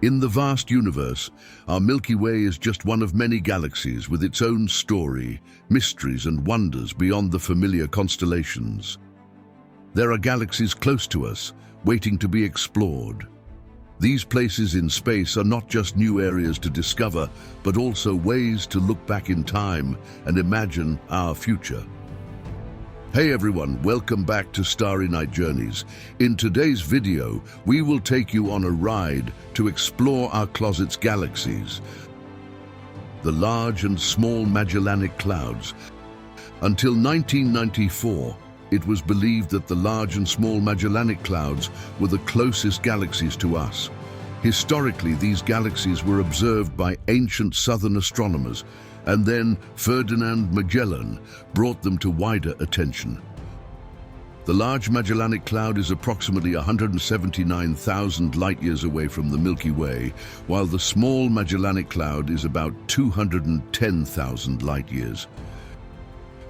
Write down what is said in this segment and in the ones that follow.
In the vast universe, our Milky Way is just one of many galaxies with its own story, mysteries and wonders beyond the familiar constellations. There are galaxies close to us, waiting to be explored. These places in space are not just new areas to discover, but also ways to look back in time and imagine our future. Hey everyone, welcome back to Starry Night Journeys. In today's video, we will take you on a ride to explore our closet's galaxies, the large and small Magellanic Clouds. Until 1994, it was believed that the large and small Magellanic Clouds were the closest galaxies to us. Historically, these galaxies were observed by ancient southern astronomers, and then Ferdinand Magellan brought them to wider attention. The Large Magellanic Cloud is approximately 179,000 light-years away from the Milky Way, while the Small Magellanic Cloud is about 210,000 light-years.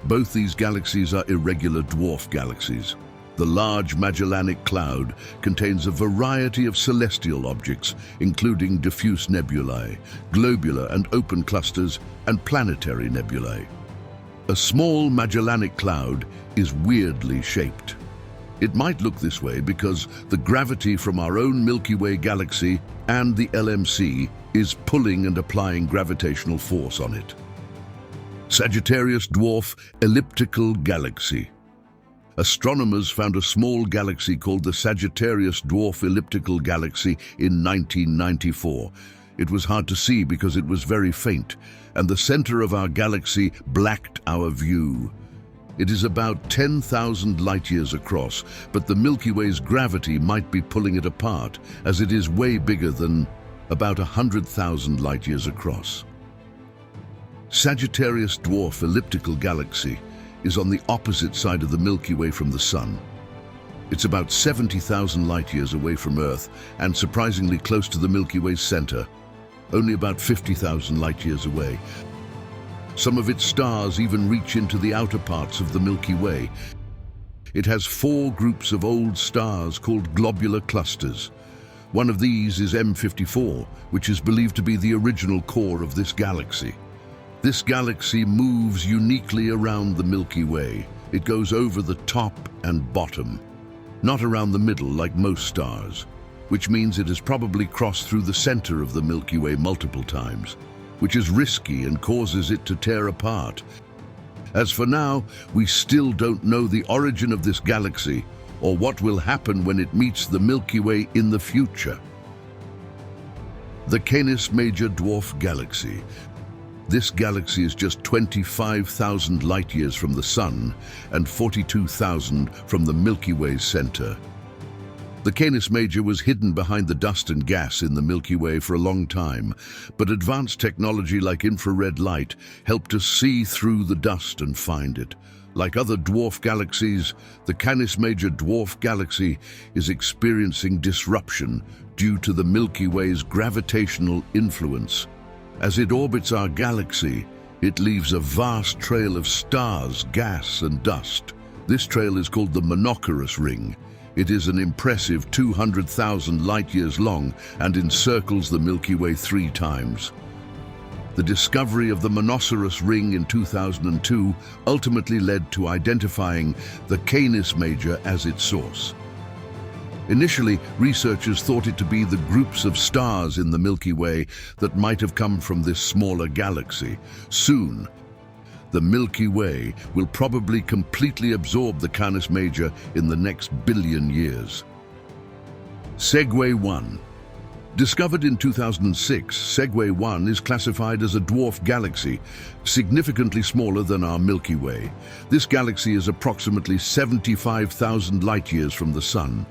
Both these galaxies are irregular dwarf galaxies. The Large Magellanic Cloud contains a variety of celestial objects, including diffuse nebulae, globular and open clusters, and planetary nebulae. A Small Magellanic Cloud is weirdly shaped. It might look this way because the gravity from our own Milky Way galaxy and the LMC is pulling and applying gravitational force on it. Sagittarius Dwarf Elliptical Galaxy. Astronomers found a small galaxy called the Sagittarius Dwarf Elliptical Galaxy in 1994. It was hard to see because it was very faint, and the center of our galaxy blacked our view. It is about 10,000 light-years across, but the Milky Way's gravity might be pulling it apart, as it is way bigger than about 100,000 light-years across. Sagittarius Dwarf Elliptical Galaxy is on the opposite side of the Milky Way from the Sun. It's about 70,000 light-years away from Earth and surprisingly close to the Milky Way's center, only about 50,000 light-years away. Some of its stars even reach into the outer parts of the Milky Way. It has 4 groups of old stars called globular clusters. One of these is M54, which is believed to be the original core of this galaxy. This galaxy moves uniquely around the Milky Way. It goes over the top and bottom, not around the middle like most stars, which means it has probably crossed through the center of the Milky Way multiple times, which is risky and causes it to tear apart. As for now, we still don't know the origin of this galaxy or what will happen when it meets the Milky Way in the future. The Canis Major Dwarf Galaxy. This galaxy is just 25,000 light-years from the Sun and 42,000 from the Milky Way's center. The Canis Major was hidden behind the dust and gas in the Milky Way for a long time, but advanced technology like infrared light helped us see through the dust and find it. Like other dwarf galaxies, the Canis Major Dwarf Galaxy is experiencing disruption due to the Milky Way's gravitational influence. As it orbits our galaxy, it leaves a vast trail of stars, gas, and dust. This trail is called the Monochorous Ring. It is an impressive 200,000 light-years long and encircles the Milky Way 3 times. The discovery of the Monochorous Ring in 2002 ultimately led to identifying the Canis Major as its source. Initially, researchers thought it to be the groups of stars in the Milky Way that might have come from this smaller galaxy. Soon, the Milky Way will probably completely absorb the Canis Major in the next billion years. Segway 1. Discovered in 2006, Segway 1 is classified as a dwarf galaxy, significantly smaller than our Milky Way. This galaxy is approximately 75,000 light-years from the Sun.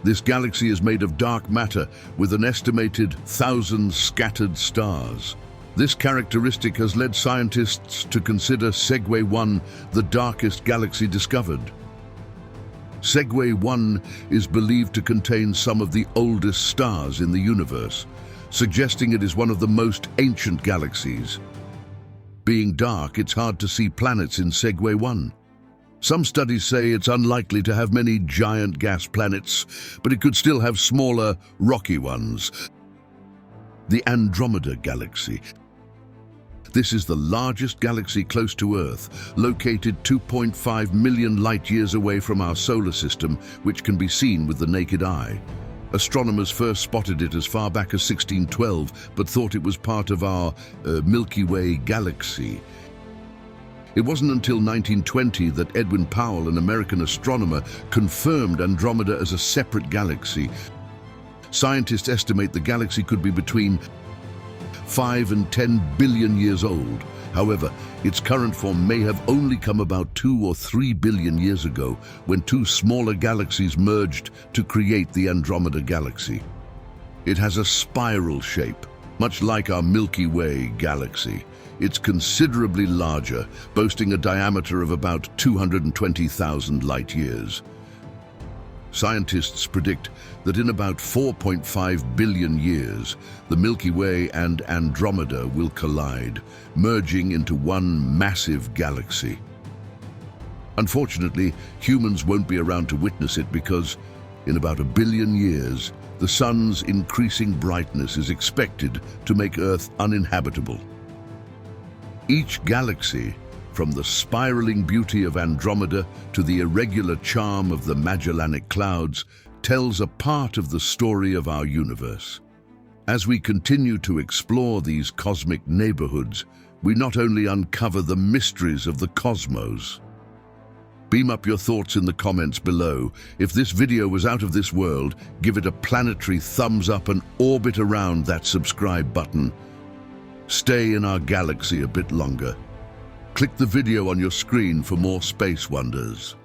This galaxy is made of dark matter with an estimated 1,000 scattered stars. This characteristic has led scientists to consider Segway 1 the darkest galaxy discovered. Segway 1 is believed to contain some of the oldest stars in the universe, suggesting it is one of the most ancient galaxies. Being dark, it's hard to see planets in Segway 1. Some studies say it's unlikely to have many giant gas planets, but it could still have smaller, rocky ones. The Andromeda Galaxy. This is the largest galaxy close to Earth, located 2.5 million light-years away from our solar system, which can be seen with the naked eye. Astronomers first spotted it as far back as 1612, but thought it was part of our Milky Way galaxy. It wasn't until 1920 that Edwin Powell, an American astronomer, confirmed Andromeda as a separate galaxy. Scientists estimate the galaxy could be between 5 and 10 billion years old. However, its current form may have only come about 2 or 3 billion years ago, when two smaller galaxies merged to create the Andromeda Galaxy. It has a spiral shape, much like our Milky Way galaxy. It's considerably larger, boasting a diameter of about 220,000 light-years. Scientists predict that in about 4.5 billion years, the Milky Way and Andromeda will collide, merging into one massive galaxy. Unfortunately, humans won't be around to witness it because, in about 1 billion years, the sun's increasing brightness is expected to make Earth uninhabitable. Each galaxy, from the spiraling beauty of Andromeda to the irregular charm of the Magellanic Clouds, tells a part of the story of our universe. As we continue to explore these cosmic neighborhoods, we not only uncover the mysteries of the cosmos. Beam up your thoughts in the comments below. If this video was out of this world, give it a planetary thumbs up and orbit around that subscribe button. Stay in our galaxy a bit longer. Click the video on your screen for more space wonders.